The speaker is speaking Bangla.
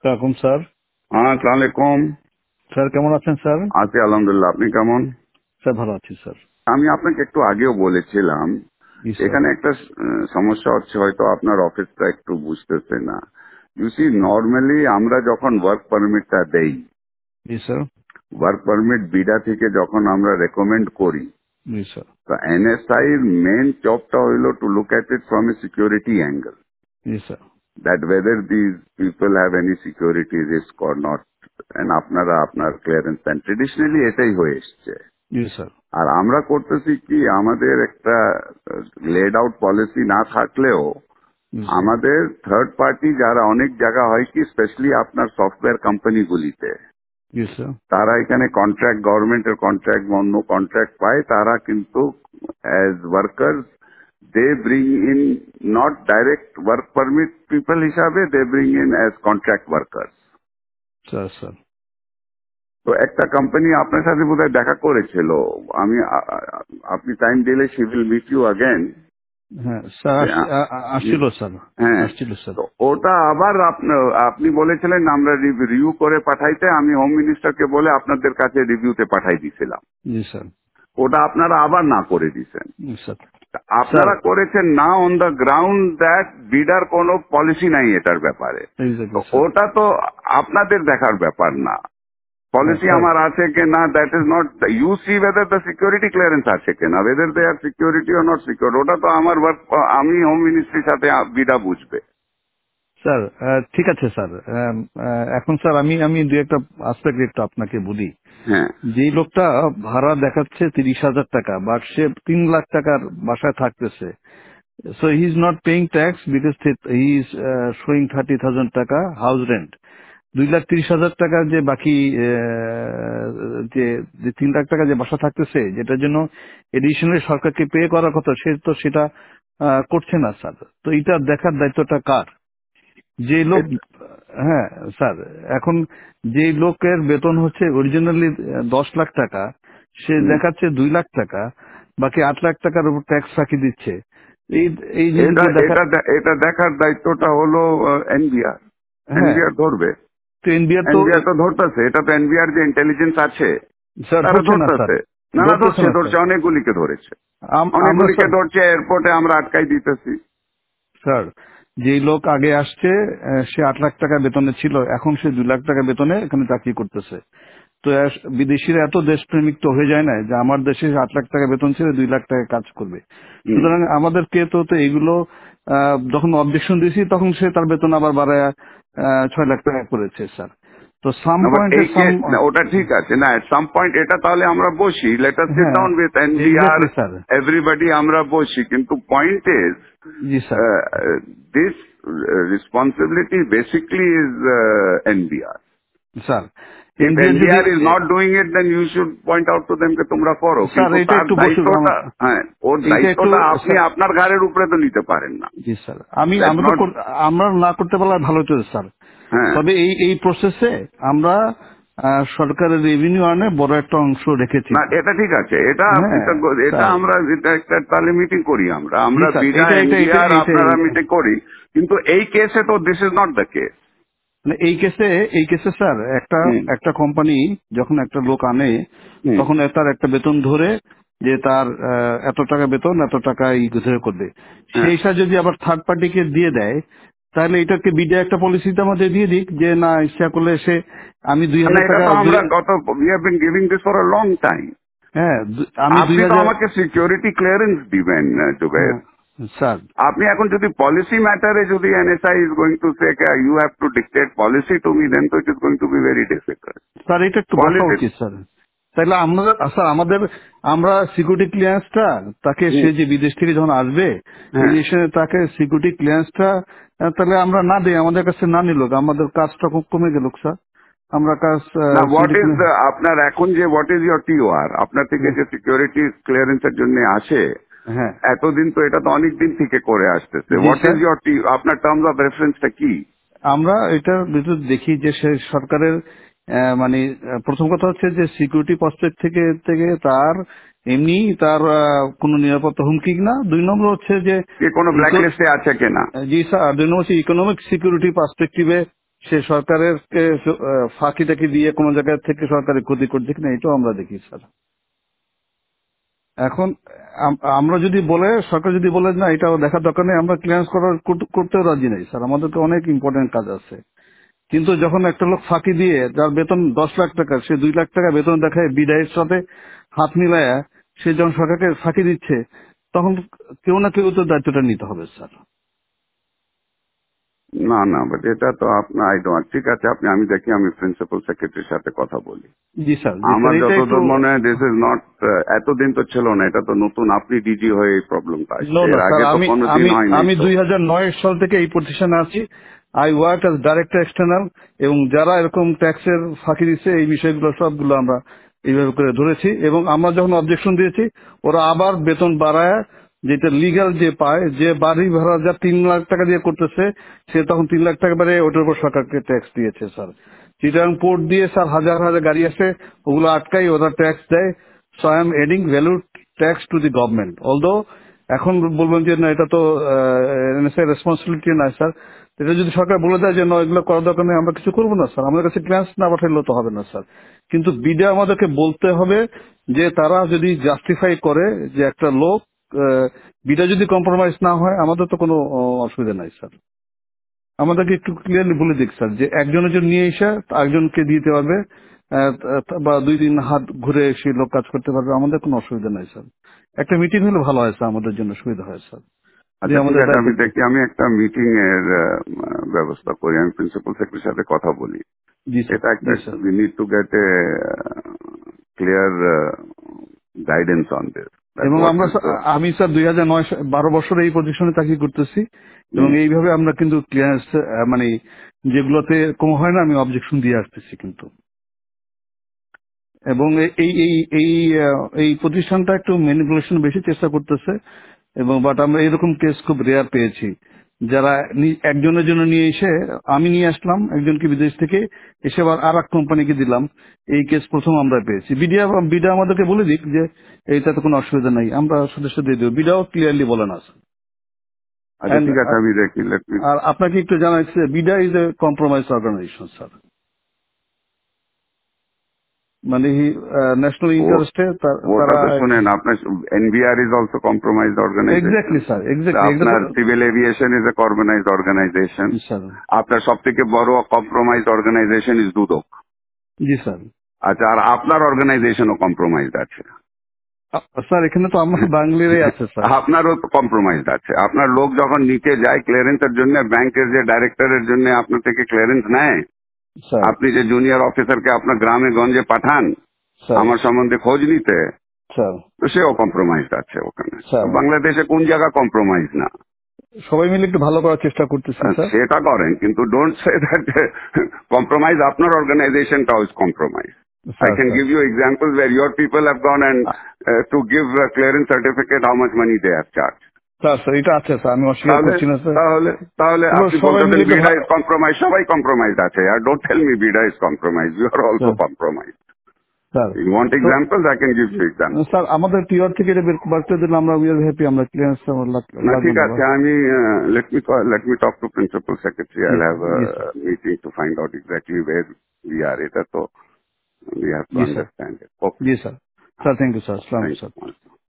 আসসালাম স্যার। হ্যাঁ, আসসালামু আলাইকুম। স্যার কেমন আছেন স্যার? আছি আলহামদুলিল্লাহ। আপনি কেমন? স্যার ভালো আছি স্যার। আমি আপনাকে একটু আগেও বলেছিলাম জি স্যার। এখানে একটা সমস্যা হচ্ছে, হয়তো আপনার অফিসটা একটু বুঝতেছে না। ইউ সি, নর্মালি আমরা যখন ওয়ার্ক পারমিটটা দেই, জি স্যার। ওয়ার্ক পারমিট বিডা থেকে যখন আমরা রেকমেন্ড করি, জি স্যার। তো এনএসআই এর মেন জবটা হইল to look at it from a security angle, G sir. that whether these people have any security risk or not, and আপনারা আপনার ক্লিয়ারেন্স দেন। ট্রেডিশনালি এটাই হয়ে এসছে। জি স্যার। আর আমরা করতেছি কি, আমাদের একটা লেড আউট পলিসি না থাকলেও জি স্যার। আমাদের থার্ড পার্টি যারা অনেক জায়গা হয় কি, স্পেশালি আপনার সফটওয়্যার কোম্পানিগুলিতে, জি স্যার। তারা এখানে কন্ট্রাক্ট, গভর্নমেন্টের কন্ট্রাক্ট, অন্য কন্ট্রাক্ট পায়, তারা কিন্তু as workers they bring in not direct work permit people হিসাবে, they bring in as contract workers. Sir sir. তো একটা কোম্পানি আপনার সাথে বোধহয় দেখা করেছিল। আমি আপনি টাইম দিলে she will meet you again. হ্যাঁ স্যার, আসছিল স্যার। হ্যাঁ, আসছিল স্যার। তো ওটা আবার আপনি বলেছিলেন আমরা রিভিউ করে পাঠাইতে, আমি হোম মিনিস্টারকে বলে আপনাদের কাছে রিভিউতে পাঠাই দিয়েছিলাম। জি স্যার। ওটা আপনারা আবার না করে দিয়েছেন। জি স্যার। আপনারা করেছেন না অন দ্য গ্রাউন্ড দ্যাট বিডার কোনো পলিসি নাই এটার ব্যাপারে। Exactly sir. ওটা তো আপনাদের দেখার ব্যাপার না। পলিসি আমার আছে কিনা, that is not, you see whether the security clearance আছে কিনা, whether they are security or not secure, ওটা তো আমার ওয়ার্ক, আমি হোম মিনিস্ট্রির সাথে বিডা বুঝবে। স্যার ঠিক আছে স্যার। এখন স্যার আমি দু একটা আসপেক্ট একটু আপনাকে বলি। হ্যাঁ, যেই লোকটা ভাড়া দেখাচ্ছে 30,000 টাকা, বাট সে 3 লাখ টাকার বাসায় থাকতেছে, so he is not paying tax because he is showing 30,000 টাকা house rent. 2,30,000 টাকার যে বাকি যে 3 লাখ টাকা যে বাসা থাকতেছে, যেটার জন্য এডিশনালি সরকারকে পে করার কথা, সে তো সেটা করছে না স্যার। তো এটা দেখার দায়িত্বটা কার? যে লোক, হ্যাঁ স্যার, এখন যে লোকের বেতন হচ্ছে অরিজিনালি 10 লাখ টাকা, সে দেখাচ্ছে 2 লাখ টাকা, বাকি 8 লাখ টাকার উপর ট্যাক্স ফাঁকি দিচ্ছে। এই এই এটা দেখার দায়িত্বটা হলো এনবিআর। এনবিআর ধরবে, তো এনবিআর তো ধরতেছে। এটা তো এনবিআর যে ইন্টেলিজেন্স আছে স্যার তারা ধরতেছে। না, ধরছে, অনেকগুলিকে ধরেছে, অনেকগুলিকে ধরছে, এয়ারপোর্টে আমরা আটকাই দিতেছি। স্যার, যেই লোক আগে আসছে সে 8 লাখ টাকা বেতনে ছিল, এখন সে 2 লাখ টাকা বেতনে এখানে চাকরি করতেছে। তো বিদেশিরা এত দেশপ্রেমিক তো হয়ে যায় না যে আমার দেশে 8 লাখ টাকা বেতন ছিল 2 লাখ টাকা কাজ করবে। সুতরাং আমাদেরকে তো এইগুলো যখন অবজেকশন দিয়েছি, তখন সে তার বেতন আবার বাড়ায় 6 লাখ টাকা করেছে স্যার। তো সাম পয়েন্ট ওটা ঠিক আছে না, সাম পয়েন্ট এটা তাহলে আমরা বসি, let us sit down with NBR, everybody আমরা বসি। কিন্তু point is, G sir, this responsibility basically is NBR. Sir, if NBR is not doing it, then you should point out to them যে তোমরা করো। স্যার এটা একটু দায়িত্বটা, হ্যাঁ, ওর দায়িত্বটা আপনি আপনার ঘাড়ের উপরে তো নিতে পারেন না। জি স্যার, আমরা না করতে পারলে ভালো হতো স্যার। তবে এই প্রসেসে আমরা সরকারের রেভিনিউ আনে বড় একটা অংশ রেখেছি। না, এটা ঠিক আছে, এটা আমরা একটা তাহলে মিটিং করি, আমরা আপনারা মিটিং করি। কিন্তু এই কেসে তো this is not the case. এই কেসে স্যার, একটা কোম্পানি যখন একটা লোক আনে, তখন তার একটা বেতন ধরে যে তার এত টাকা বেতন, এত টাকা ধরে করবে, সেই হিসাবে যদি আবার থার্ড পার্টিকে দিয়ে দেয়, তাহলে এটাকে বিডা একটা পলিসিতে আমাদের দিয়ে দিক যে না, ইচ্ছা করলে সে আমি 2,000 টাকা, আমরা we have been giving this for a long time. হ্যাঁ, আমি আমাকে সিকিউরিটি ক্লিয়ারেন্স দিবেন জুবের স্যার। আপনি এখন যদি পলিসি ম্যাটারে যদি NSI is going to say you have to dictate policy to me, then তো it is going to be very difficult. Sir এটা একটু বলা উচিত স্যার। তাহলে আমরা সিকিউরিটি ক্লিয়ারেন্সটা তাকে, সে যে বিদেশ থেকে যখন আসবে তাকে সিকিউরিটি ক্লিয়ারেন্সটা তাহলে আমরা না দিই, আমাদের কাছে না নিল, আমাদের কাজটা খুব কমে গেল স্যার। আমরা কাজ হোয়াট ইজ আপনার এখন যে হোয়াট ইজ ইয়োর টিওআর, আপনার থেকে যে সিকিউরিটি ক্লিয়ারেন্সের জন্য আসে, হ্যাঁ, এতদিন তো এটা তো অনেক দিন থেকে করে আসতেছে। হোয়াট ইজ ইয়োর আপনার টার্মস অফ রেফারেন্সটা কি? আমরা এটার ভিতর দেখি যে সে সরকারের মানে প্রথম কথা হচ্ছে যে সিকিউরিটি পার্সপেক্টিভ থেকে তার এমনি তার কোনো নিরাপত্তা হুমকি না। 2 নম্বর হচ্ছে যে কোনো ব্ল্যাকলিস্টে আছে কিনা। জি স্যার। 2 নম্বর হচ্ছে ইকোনমিক সিকিউরিটি পার্সপেক্টিভে সে সরকারের ফাঁকি টাকি দিয়ে কোনো জায়গা থেকে সরকারের ক্ষতি করছে কিনা এটাও আমরা দেখি স্যার। এখন আমরা যদি বলে সরকার যদি বলে না এটা দেখার দরকার নেই, আমরা ক্লিয়ারেন্স করতেও রাজি নেই স্যার, আমাদেরকে অনেক ইম্পর্টেন্ট কাজ আছে। কিন্তু যখন একটা লোক ফাঁকি দিয়ে যার বেতন 10 লাখ টাকা, সে 2 লাখ টাকা বেতন দেখায় বিদায়ের সাথে হাত মিলায়া সে যখন সরকারকে ফাঁকি দিচ্ছে, তখন কেউ না কেউ তো দায়িত্বটা নিতে হবে স্যার। না না, বাট এটা তো আপনার ঠিক আছে, আমি দেখি, আমি প্রিন্সিপাল সেক্রেটারির সাথে কথা বলি। জি স্যার, আমার যতদূর মনে হয় দিস ইজ নট, এতদিন তো ছিল না, এটা তো নতুন, আপনি ডিজি হয়ে এই প্রবলেমটা আমি 2009 সাল থেকে এই প্রতিষ্ঠানে আছি। I work as director external, এবং যারা এরকম ট্যাক্সের ফাঁকি দিচ্ছে এই বিষয়গুলো সবগুলো আমরা এইভাবে করে ধরেছি, এবং আমরা যখন অবজেকশন দিয়েছি ওরা আবার বেতন বাড়ায়, যেটা লিগাল যে পায়, যে বাড়ি ভাড়া যা 3 লাখ টাকা দিয়ে করতেছে সে তখন 3 লাখ টাকা বাড়ে ওটার উপর সরকারকে ট্যাক্স দিয়েছে স্যার। চিটাগাং পোর্ট দিয়ে স্যার হাজার হাজার গাড়ি আসে, ওগুলো আটকাই ওরা ট্যাক্স দেয়। So I am adding value tax to the government. Although এখন বলবেন যে না এটা তো রেসপন্সিবিলিটি না স্যার, এটা যদি সরকার বলে দেয় যে না এগুলো করার দরকার নেই, আমরা কিছু করবো না স্যার, আমাদের কাছে ক্লিয়ারেন্স না পাঠাইলেও তো হবে না স্যার। কিন্তু বিডা আমাদেরকে বলতে হবে যে তারা যদি জাস্টিফাই করে যে একটা লোক বিডা যদি কম্প্রোমাইজ না হয় আমাদের তো কোনো অসুবিধা নাই স্যার। আমাদেরকে একটু ক্লিয়ারলি বলে দিক স্যার যে একজনের জন্য নিয়ে এসে একজনকে দিতে পারবে, বা 2-3 হাত ঘুরে এসে লোক কাজ করতে পারবে, আমাদের কোনো অসুবিধা নাই স্যার। একটা মিটিং হলে ভালো হয় স্যার, আমাদের জন্য সুবিধা হয় স্যার। আমি দেখি, আমি একটা মিটিং এর ব্যবস্থা করি, আমি প্রিন্সিপাল সেক্রেটারির সাথে কথা বলি। এটা একটা we need to get A clear guidance on this. এবং আমি স্যার 12 বছর এই পজিশনে চাকরি করতেছি, এবং এইভাবে আমরা কিন্তু ক্লিয়ারেন্স মানে যেগুলোতে কম হয় না আমি অবজেকশন দিয়ে আসতেছি কিন্তু। এবং এই প্রতিষ্ঠানটা একটু ম্যানিপুলেশন বেশি চেষ্টা করতেছে, এবং বাট আমরা এরকম কেস খুব রেয়ার পেয়েছি যারা একজনের জন্য নিয়ে এসে, আমি নিয়ে আসলাম একজনকে বিদেশ থেকে, এসে আবার আর এক কোম্পানিকে দিলাম, এই কেস প্রথম আমরা পেয়েছি। বিডা আমাদেরকে বলে দিক যে এইটাতে কোনো অসুবিধা নাই, আমরা সদস্য দিয়ে দেবো, বিডাও ক্লিয়ারলি বলে না। ঠিক আছে, আমি দেখি। আর আপনাকে একটু জানাচ্ছি, BIDA is a compromise organisation sir, মানে ন্যাশনাল ইন্টারেস্টে শুনেন, আপনার NBR is also compromised organisation. Exactly sir, exactly. আপনার civil aviation is a compromised organisation. আপনার সব থেকে বড় কম্প্রোমাইজড অর্গানাইজেশন ইজ দুদক। জি স্যার। আচ্ছা, আর আপনার অর্গানাইজেশনও কম্প্রোমাইজড আছে স্যার? এখানে তো আমার বাংলারই আছে স্যার। আপনারও কম্প্রোমাইজড আছে। আপনার লোক যখন নিচে যায় ক্লিয়ারেন্সের জন্য, ব্যাংকের যে ডাইরেক্টরের জন্য আপনার থেকে ক্লিয়ারেন্স নেয়, আপনি যে জুনিয়র অফিসারকে আপনার গ্রামে গঞ্জে পাঠান আমার সম্বন্ধে খোঁজ নিতে, তো সেও কম্প্রোমাইজড আছে ওখানে। বাংলাদেশে কোন জায়গা কম্প্রোমাইজ না? সবাই মিলে একটু ভালো করার চেষ্টা করতেছি। সেটা করেন, কিন্তু ডোন্ট সে দ্যাট কম্প্রোমাইজ আপনার অর্গানাইজেশনটাও is compromise. I can give you examples where your people have gone and to give a clearance certificate, how much money they have charged. Sir এটা আছে স্যার, আমি অস্বীকার করছি না স্যার। তাহলে আপনি বলতেছেন বিডা ইজ কম্প্রোমাইজ, সবাই কম্প্রোমাইজ আছে। আর don't tell me BIDA is compromise, you are also compromise. Sir you want examples, I can give you example. Sir আমাদের টিআর থেকে এটা বের করতে দিলে আমরা উই আর হ্যাপি, আমরা ক্লিয়ারেন্স ঠিক আছে। আমি let me talk to principal secretary. I'll have a meeting to find out exactly where we are. এটা তো we have to understand it. Okay. Yes, sir. Sir, thank you, sir. Assalamu alaikum, sir.